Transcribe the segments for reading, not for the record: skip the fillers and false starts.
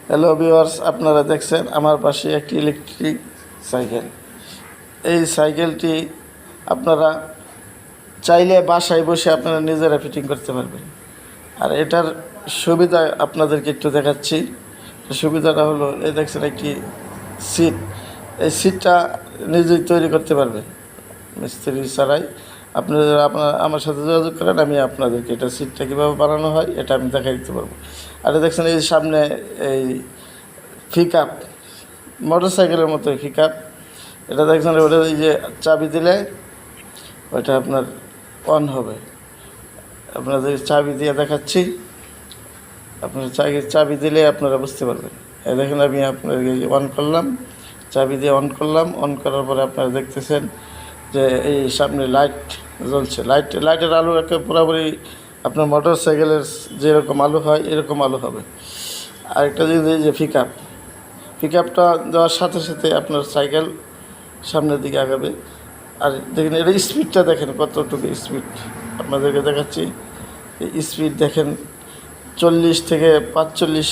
Hello viewers, আপনারা দেখছেন আমার পাশে একটি ইলেকট্রিক সাইকেল। এই সাইকেলটি আপনারা চাইলে বাসায় বসে আপনারা নিজেরা ফিটিং করতে পারবেন। আর এটার সুবিধা আপনাদেরকে একটু দেখাচ্ছি। সুবিধাটা হলো, এই দেখছেন একটি সিট। এই সিটটা নিজেই তৈরি করতে পারবেন মিস্ত্রি ছাড়াই। আপনারা আমার সাথে যোগাযোগ করেন, আমি আপনাদেরকে এটা সিটটা কীভাবে বানানো হয় এটা আমি দেখাই দিতে পারবো। আর দেখছেন এই সামনে এই পিকআপ, মোটর সাইকেলের মতো পিকআপ। এটা দেখছেন, ওটা এই যে চাবি দিলে ওইটা আপনার অন হবে। আপনাদের চাবি দিয়ে দেখাচ্ছি, আপনার চাবি দিলে আপনারা বুঝতে পারবেন। এই দেখেন, আমি আপনাকে অন করলাম, চাবি দিয়ে অন করলাম। অন করার পরে আপনারা দেখতেছেন যে এই সামনে লাইট জ্বলছে। লাইটের আলো একে পুরোপুরি আপনার মোটর সাইকেলের যেরকম আলো হয় এরকম আলো হবে। আরেকটা জিনিস, এই যে পিকআপটা দেওয়ার সাথে সাথে আপনার সাইকেল সামনের দিকে আগাবে। আর দেখেন, এটা স্পিডটা দেখেন কতটুকু স্পিড আপনাদেরকে দেখাচ্ছি। এই স্পিড দেখেন 40 থেকে 45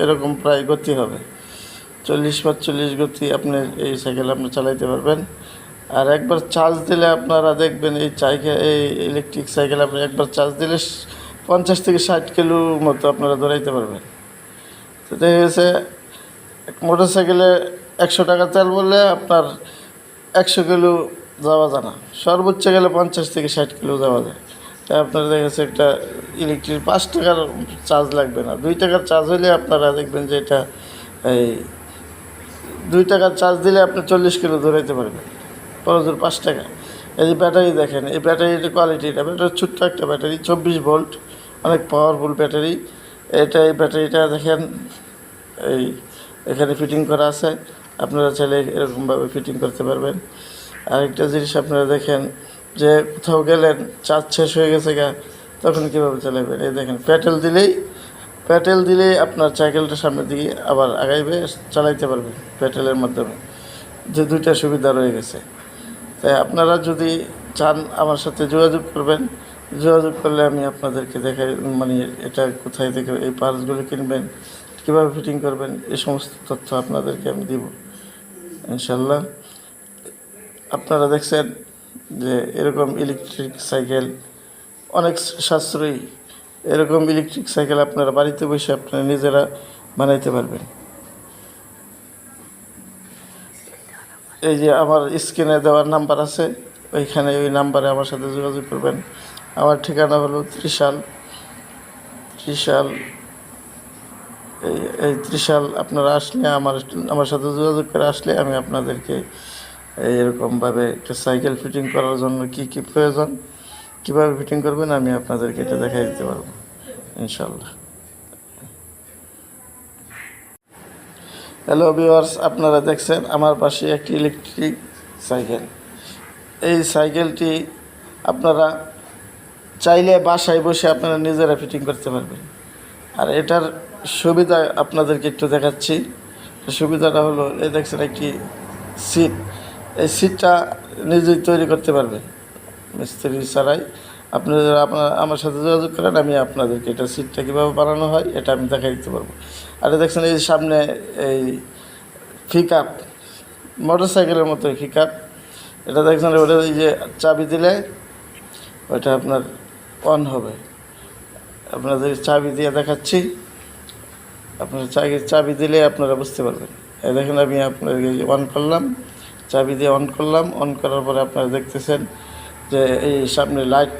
এরকম প্রায় গতি হবে। 40-45 গতি আপনি এই সাইকেল আপনি চালাইতে পারবেন। আর একবার চার্জ দিলে আপনারা দেখবেন এই ইলেকট্রিক সাইকেল আপনি একবার চার্জ দিলে 50 থেকে 60 কিলো মতো আপনারা দৌড়াইতে পারবেন। তো দেখা গেছে মোটর সাইকেলে 100 টাকা তেল বললে আপনার 100 কিলো যাওয়া যায় না, সর্বোচ্চ গেলে 50 থেকে 60 কিলো যাওয়া যায়। তাই আপনারা দেখা গেছে একটা ইলেকট্রিক 5 টাকার চার্জ লাগবে না, 2 টাকার চার্জ হলে আপনারা দেখবেন যে এটা এই 2 টাকার চার্জ দিলে আপনি 40 কিলো দৌড়াইতে পারবেন, প্রয়োজন 5 টাকা। এই যে ব্যাটারি দেখেন, এই ব্যাটারির কোয়ালিটিটা, ব্যাটারি ছোট্ট একটা ব্যাটারি, 24 ভোল্ট, অনেক পাওয়ারফুল ব্যাটারি। এই ব্যাটারিটা দেখেন, এখানে ফিটিং করা আছে। আপনারা চাইলে এরকমভাবে ফিটিং করতে পারবেন। আরেকটা জিনিস আপনারা দেখেন যে কোথাও গেলেন, চার্জ শেষ হয়ে গেছে তখন কীভাবে চালাবেন। এই দেখেন, প্যাটেল দিলেই আপনার সাইকেলটা সামনের দিকে আবার আগাইবে, চালাইতে পারবেন প্যাটেলের মাধ্যমে। যে দুইটা সুবিধা রয়ে গেছে। তাই আপনারা যদি চান আমার সাথে যোগাযোগ করবেন। যোগাযোগ করলে আমি আপনাদেরকে দেখাই, মানে এটা কোথায় থেকে এই পার্টসগুলো কিনবেন, কীভাবে ফিটিং করবেন, এই সমস্ত তথ্য আপনাদেরকে আমি দিব ইনশাল্লাহ। আপনারা দেখছেন যে এরকম ইলেকট্রিক সাইকেল অনেক সাশ্রয়ী। এরকম ইলেকট্রিক সাইকেল আপনারা বাড়িতে বসে আপনারা নিজেরা বানাইতে পারবেন। এই যে আমার স্ক্রিনে দেওয়ার নাম্বার আছে, ওইখানে ওই নাম্বারে আমার সাথে যোগাযোগ করবেন। আমার ঠিকানা হলো ত্রিশাল। এই ত্রিশাল আপনারা আসলে আমার সাথে যোগাযোগ করে আসলে আমি আপনাদেরকে এরকমভাবে একটা সাইকেল ফিটিং করার জন্য কি কি প্রয়োজন, কীভাবে ফিটিং করবেন, আমি আপনাদেরকে এটা দেখাই দিতে পারবো ইনশাল্লাহ। হ্যালো ভিউয়ার্স, আপনারা দেখছেন আমার পাশে একটি ইলেকট্রিক সাইকেল। এই সাইকেলটি আপনারা চাইলে বাসায় বসে আপনারা নিজেরা ফিটিং করতে পারবেন। আর এটার সুবিধা আপনাদেরকে একটু দেখাচ্ছি। সুবিধাটা হলো, এই দেখছেন একটি সিট। এই সিটটা নিজেই তৈরি করতে পারবেন মিস্ত্রি ছাড়াই। আপনারা আমার সাথে যোগাযোগ করেন, আমি আপনাদেরকে এটা সিটটা কীভাবে বানানো হয় এটা আমি দেখাই দিতে পারবো। আর দেখছেন এই সামনে এই পিকআপ, মোটর সাইকেলের মতো পিকআপ। এটা দেখছেন, ওটা এই যে চাবি দিলে ওইটা আপনার অন হবে। আপনাদের চাবি দিয়ে দেখাচ্ছি, আপনার চাবি দিলে আপনারা বুঝতে পারবেন। এই দেখেন, আমি আপনাকে অন করলাম, চাবি দিয়ে অন করলাম। অন করার পরে আপনারা দেখতেছেন যে এই সামনে লাইট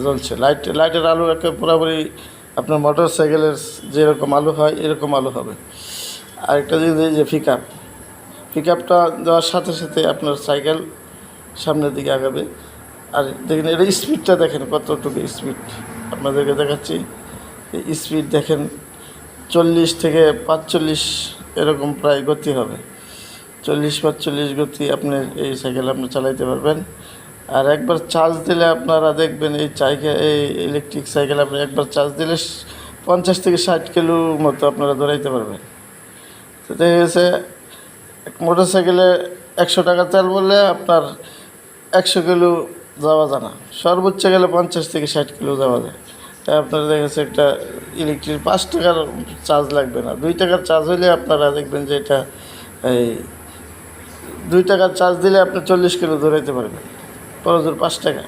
জ্বলছে। লাইটের আলো একে পুরোপুরি আপনার মোটর সাইকেলের যেরকম আলো হয় এরকম আলো হবে। আরেকটা জিনিস, এই যে পিকআপটা দেওয়ার সাথে সাথে আপনার সাইকেল সামনের দিকে আগাবে। আর দেখেন, এটা স্পিডটা দেখেন কতটুকু স্পিড আপনাদেরকে দেখাচ্ছি। এই স্পিড দেখেন 40 থেকে 45 এরকম প্রায় গতি হবে। 40-45 গতি আপনি এই সাইকেল আপনি চালাইতে পারবেন। আর একবার চার্জ দিলে আপনারা দেখবেন এই ইলেকট্রিক সাইকেল আপনি একবার চার্জ দিলে 50 থেকে 60 কিলো মতো আপনারা দৌড়াইতে পারবেন। তো দেখা গেছে মোটর সাইকেলে 100 টাকা তেল বললে আপনার 100 কিলো যাওয়া যায় না, সর্বোচ্চ গেলে 50 থেকে 60 কিলো যাওয়া যায়। তাই আপনারা দেখা যাচ্ছে একটা ইলেকট্রিক 5 টাকার চার্জ লাগবে না, 2 টাকার চার্জ হলে আপনারা দেখবেন যে এটা এই 2 টাকার চার্জ দিলে আপনি 40 কিলো দৌড়াইতে পারবেন, প্রচুর 5 টাকা।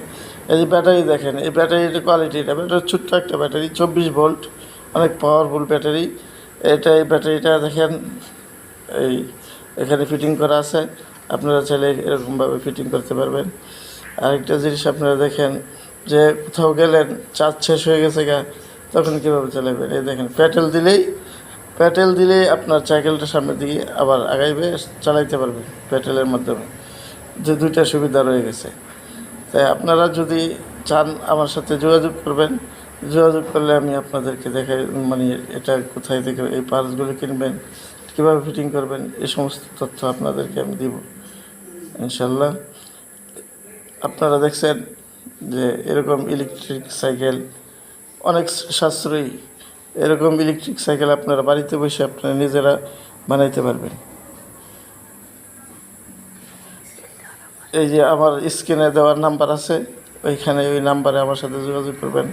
এই যে ব্যাটারি দেখেন, এই ব্যাটারির কোয়ালিটি, এটা ব্যাটারি ছোট্ট একটা ব্যাটারি, 24 ভোল্ট, অনেক পাওয়ারফুল ব্যাটারি। এই ব্যাটারিটা দেখেন এই এখানে ফিটিং করা আছে, আপনারা চাইলে এরকমভাবে ফিটিং করতে পারবেন। আরেকটা জিনিস আপনারা দেখেন যে কোথাও গেলেন, চার্জ শেষ হয়ে গেছে তখন কীভাবে চালাবেন। এই দেখেন প্যাটেল দিলেই আপনার সাইকেলটা সামনের দিকে আবার আগাইবে, চালাইতে পারবেন প্যাটেলের মাধ্যমে, যে 2টা সুবিধা রয়ে গেছে। তাই আপনারা যদি চান আমার সাথে যোগাযোগ করবেন, যোগাযোগ করলে আমি আপনাদেরকে দেখাই, মানে এটা কোথায় থেকে এই পার্টসগুলো কিনবেন, কীভাবে ফিটিং করবেন, এই সমস্ত তথ্য আপনাদেরকে আমি দিব ইনশাল্লাহ। আপনারা দেখছেন যে এরকম ইলেকট্রিক সাইকেল অনেক সাশ্রয়ী, এরকম ইলেকট্রিক সাইকেল আপনারা বাড়িতে বসে আপনারা নিজেরা বানাইতে পারবেন। এই যে আমার স্ক্রিনে দেওয়ার নাম্বার আছে, ওইখানে ওই নাম্বারে আমার সাথে যোগাযোগ করবেন।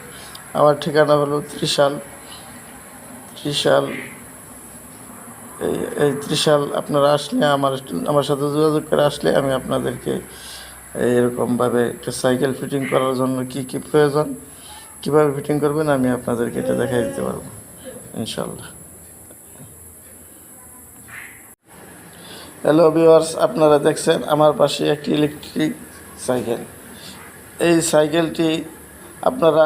আমার ঠিকানা হলো ত্রিশাল। এই ত্রিশাল আপনারা আসলে আমার সাথে যোগাযোগ করে আসলে আমি আপনাদেরকে এরকমভাবে একটা সাইকেল ফিটিং করার জন্য কি কি প্রয়োজন, কীভাবে ফিটিং করবেন, আমি আপনাদেরকে এটা দেখাই দিতে পারবো ইনশাল্লাহ। হ্যালো ভিউয়ার্স, আপনারা দেখছেন আমার পাশে একটি ইলেকট্রিক সাইকেল। এই সাইকেলটি আপনারা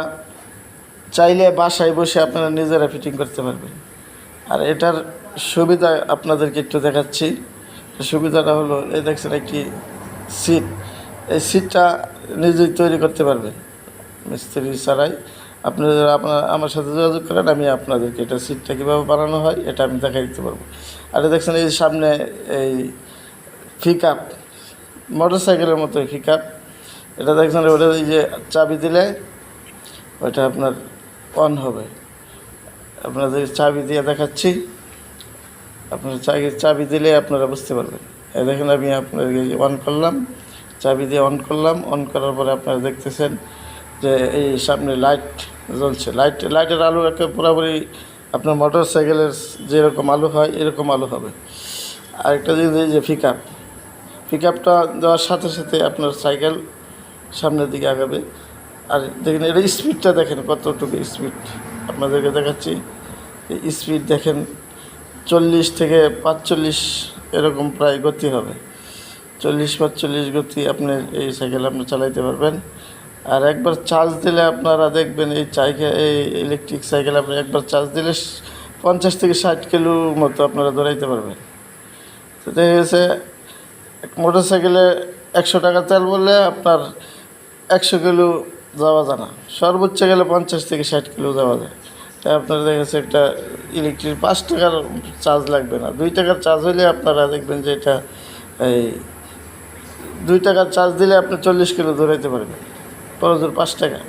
চাইলে বাসায় বসে আপনারা নিজেরা ফিটিং করতে পারবেন। আর এটার সুবিধা আপনাদেরকে একটু দেখাচ্ছি। সুবিধাটা হলো, এই দেখছেন একটি সিট, এই সিটটা নিজেই তৈরি করতে পারবেন মিস্ত্রি ছাড়াই। আপনারা আমার সাথে যোগাযোগ করেন, আমি আপনাদেরকে এটা সিটটা কীভাবে বানানো হয় এটা আমি দেখাই দিতে পারবো। আর দেখছেন এই সামনে এই পিকআপ, মোটর সাইকেলের মতো পিকআপ, এটা দেখছেন ওটা এই যে চাবি দিলে ওইটা আপনার অন হবে। আপনাদের চাবি দিয়ে দেখাচ্ছি, আপনার চাবি দিলে আপনারা বুঝতে পারবেন। এই দেখেন আমি আপনাদেরকে অন করলাম, চাবি দিয়ে অন করলাম, অন করার পরে আপনারা দেখতেছেন যে এই সামনে লাইট জ্বলছে। লাইটের আলো একটা পুরোপুরি আপনার মোটর সাইকেলের যেরকম আলো হয় এরকম আলো হবে। আরেকটা জিনিস, এই যে পিকআপটা দেওয়ার সাথে সাথে আপনার সাইকেল সামনের দিকে আগাবে। আর দেখেন এটা স্পিডটা দেখেন কতটুকু স্পিড, আপনাদেরকে দেখাচ্ছি। এই স্পিড দেখেন 40 থেকে 45 এরকম প্রায় গতি হবে, 40-45 গতি আপনি এই সাইকেল আপনি চালাইতে পারবেন। আর একবার চার্জ দিলে আপনারা দেখবেন এই ইলেকট্রিক সাইকেল আপনি একবার চার্জ দিলে 50 থেকে 60 কিলো মতো আপনারা দৌড়াইতে পারবেন। তো দেখা গেছে মোটর সাইকেলে 100 টাকা তেল বললে আপনার 100 কিলো যাওয়া যায় না, সর্বোচ্চ গেলে 50 থেকে 60 কিলো যাওয়া যায়। তাই আপনারা দেখা গেছে একটা ইলেকট্রিক 5 টাকার চার্জ লাগবে না, 2 টাকার চার্জ হলে আপনারা দেখবেন যে এটা এই 2 টাকার চার্জ দিলে আপনি 40 কিলো দৌড়াইতে পারবেন, প্রচুর 5 টাকা।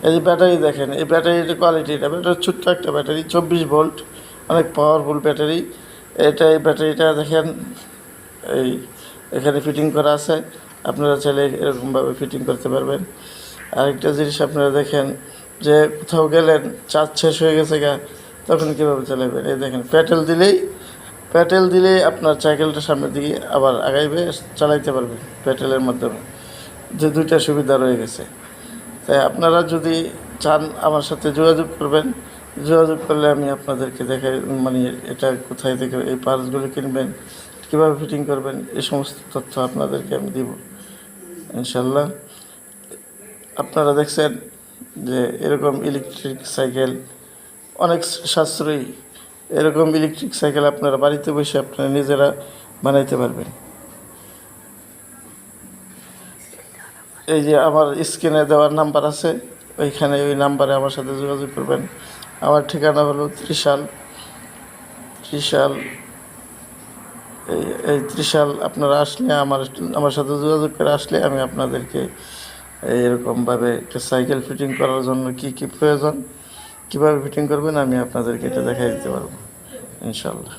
এই যে ব্যাটারি দেখেন, এই ব্যাটারির কোয়ালিটি, এটা ব্যাটারি ছোট্ট একটা ব্যাটারি, 24 ভোল্ট, অনেক পাওয়ারফুল ব্যাটারি। এই ব্যাটারিটা দেখেন এই এখানে ফিটিং করা আছে, আপনারা চাইলে এরকমভাবে ফিটিং করতে পারবেন। আরেকটা জিনিস আপনারা দেখেন যে কোথাও গেলেন, চার্জ শেষ হয়ে গেছে তখন কীভাবে চালাবেন। এই দেখেন প্যাটেল দিলেই আপনার সাইকেলটা সামনের দিকে আবার আগাইবে, চালাইতে পারবেন প্যাটেলের মাধ্যমে, যে 2টা সুবিধা রয়ে গেছে। তাই আপনারা যদি চান আমার সাথে যোগাযোগ করবেন, যোগাযোগ করলে আমি আপনাদেরকে দেখাই, মানে এটা কোথায় থেকে এই পার্টসগুলো কিনবেন, কীভাবে ফিটিং করবেন, এই সমস্ত তথ্য আপনাদেরকে আমি দিব ইনশাল্লাহ। আপনারা দেখছেন যে এরকম ইলেকট্রিক সাইকেল অনেক সাশ্রয়ী, এরকম ইলেকট্রিক সাইকেল আপনারা বাড়িতে বসে আপনারা নিজেরা বানাইতে পারবেন। এই যে আমার স্ক্রিনে দেওয়ার নাম্বার আছে, ওইখানে ওই নাম্বারে আমার সাথে যোগাযোগ করবেন। আমার ঠিকানা হলো ত্রিশাল। এই ত্রিশাল আপনারা আসলে আমার সাথে যোগাযোগ করে আসলে আমি আপনাদেরকে এরকমভাবে একটা সাইকেল ফিটিং করার জন্য কি কি প্রয়োজন, কীভাবে ফিটিং করবেন, আমি আপনাদেরকে এটা দেখাই দিতে পারবো ইনশাল্লাহ।